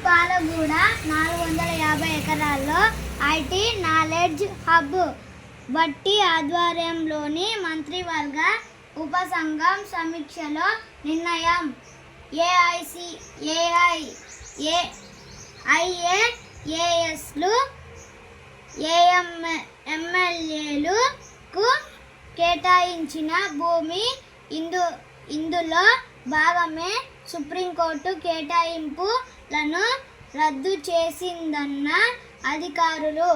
పాలగూడ 450 ఎకరాల్లో IT knowledge hub బట్టి ఆధ్వర్యంలోని మంత్రివర్గ ఉపసంఘం సమీక్షలో నిర్ణయం. ఐఏఎస్లు ఎమ్మెల్యేలకు కేటాయించిన భూమి ఇందులో భాగమే. సుప్రీంకోర్టు కేటాయింపులను రద్దు చేసిందన్న అధికారులు.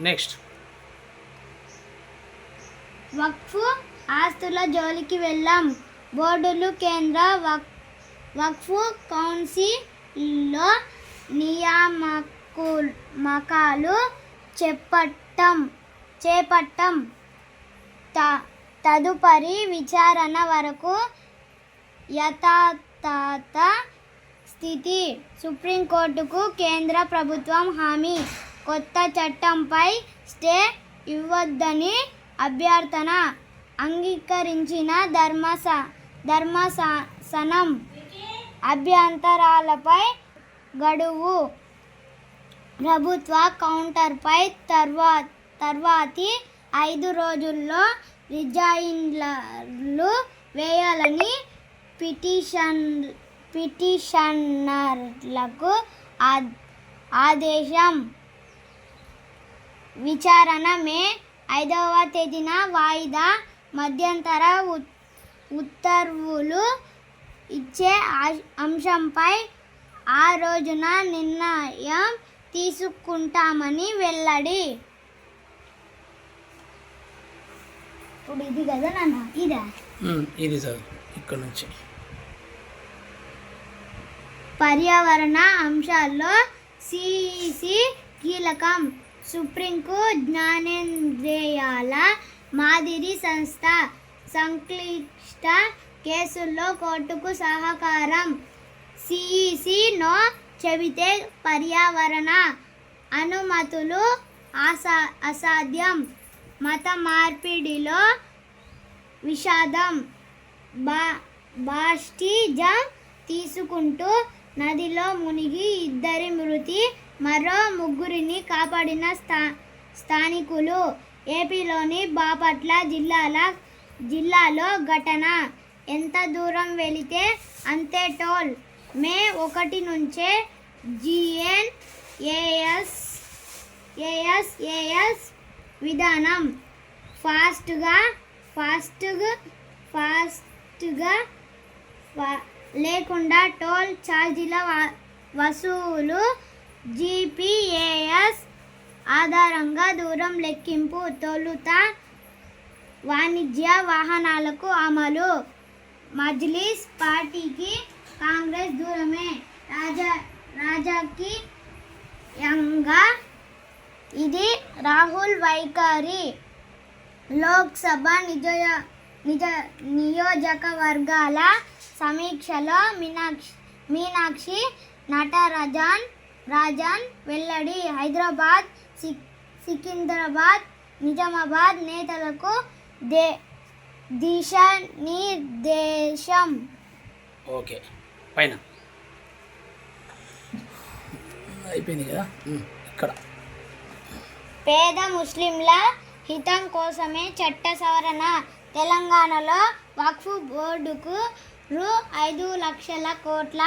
నెక్స్ట్, వక్ఫ్ ఆస్తుల జోలికి వెళ్ళాం. బోర్డులు కేంద్ర వక్ఫ్ కౌన్సిల్లో నియామకాలు చేపట్టం. తదుపరి విచారణ వరకు యథాతథ స్థితి. సుప్రీంకోర్టుకు కేంద్ర ప్రభుత్వం హామీ. కొత్త చట్టంపై స్టే ఇవ్వొద్దని అభ్యర్థన అంగీకరించిన ధర్మాసనం. అభ్యంతరాలపై గడువు. ప్రభుత్వ కౌంటర్పై తర్వాతి 5 రోజుల్లో రిజైన్లు వేయాలని పిటిషనర్లకు ఆదేశం. విచారణ మే 5వ తేదీన వాయిదా. మధ్యంతర ఉత్తర్వులు ఇచ్చే అంశంపై ఆ రోజున నిర్ణయం తీసుకుంటామని వెల్లడి. ఇప్పుడు ఇది కదా నాన్న, ఇది సార్ ఇక్కడ నుంచి పర్యావరణ అంశాల్లో సిఇసి కీలకం. సుప్రీంకు జ్ఞానేంద్రియాల మాదిరి సంస్థ. సంక్లిష్ట కేసుల్లో కోర్టుకు సహకారం. సిఇసి నో చెబితే పర్యావరణ అనుమతులు అసాధ్యం. మత మార్పిడిలో విషాదం. బాప్టిజం తీసుకుంటూ నదిలో మునిగి 2 మృతి, మరో 3 కాపాడిన స్థానికులు. ఏపీలోని బాపట్ల జిల్లాలో ఘటన. ఎంత దూరం వెళితే అంతే టోల్. మే 1 నుంచే జీఎన్ఏఎస్ విధానం. ఫాస్ట్గా లేకుండా టోల్ ఛార్జీల వసూలు. జిపిఎస్ ఆధారంగా దూరం లెక్కింపు. తొలుత వాణిజ్య వాహనాలకు అమలు. మజ్లిస్ పార్టీకి కాంగ్రెస్ దూరమే రాజకీయంగా. ఇది రాహుల్ వైఖరి. లోక్సభ నియోజకవర్గాల సమీక్షలో మీనాక్షి నటరాజన్ వెల్లడి. హైదరాబాద్, సికింద్రాబాద్, నిజామాబాద్ నేతలకు దిశానిర్దేశం. ఓకే, పైన అయిపోయింది కదా. ఇక్కడ పేద ముస్లింల హితం కోసమే చట్ట సవరణ. తెలంగాణలో వక్ఫ్ బోర్డుకు రూ. 5 కోట్ల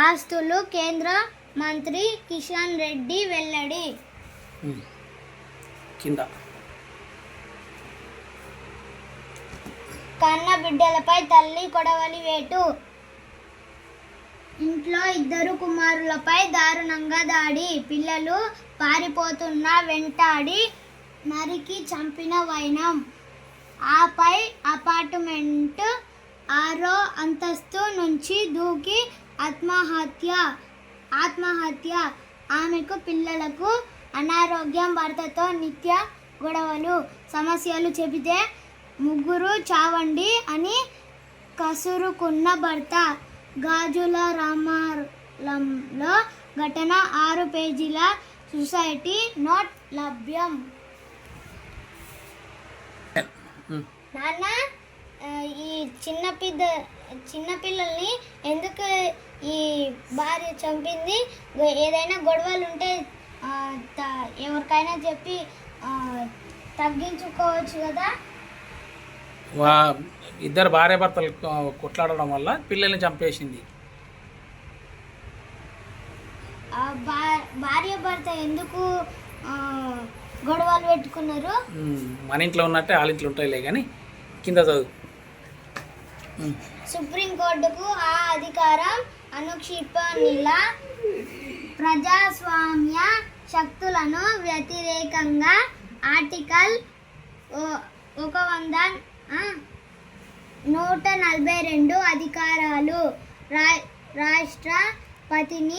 ఆస్తులు. కేంద్ర మంత్రి కిషన్ రెడ్డి వెల్లడి. కింద కన్న బిడ్డలపై తల్లి కొడవలి వేటు. ఇంట్లో 2 కుమారులపై దారుణంగా దాడి. పిల్లలు పారిపోతున్నా వెంటాడి నరికి చంపిన వైనం. ఆపై అపార్ట్మెంట్ 6వ అంతస్తు నుంచి దూకి ఆత్మహత్య. ఆమెకు, పిల్లలకు అనారోగ్యం. భర్తతో నిత్య గొడవలు. సమస్యలు చెబితే 3 చావండి అని కసురుకున్న భర్త. గాజుల రామారంలో ఘటన. 6 పేజీల సొసైటీ నోట్ లభ్యం. నాన్న, ఈ చిన్నపిల్లల్ని ఎందుకు ఈ భార్య చంపింది. ఏదైనా గొడవలు ఉంటే ఎవరికైనా చెప్పి తగ్గించుకోవచ్చు కదా. ఇద్దరు భార్యాభర్తలు కొట్లాడడం వల్ల పిల్లల్ని చంపేసింది. భార్య భర్త ఎందుకు గొడవలు పెట్టుకున్నారు? మన ఇంట్లో ఉన్నట్టే వాళ్ళ ఇంట్లో ఉంటాయిలే కానీ కింద చదువు. సుప్రీంకోర్టుకు ఆ అధికారం అనుక్షిపణిలా ప్రజాస్వామ్య శక్తులను వ్యతిరేకంగా ఆర్టికల్ 142 అధికారాలు రాష్ట్రపతిని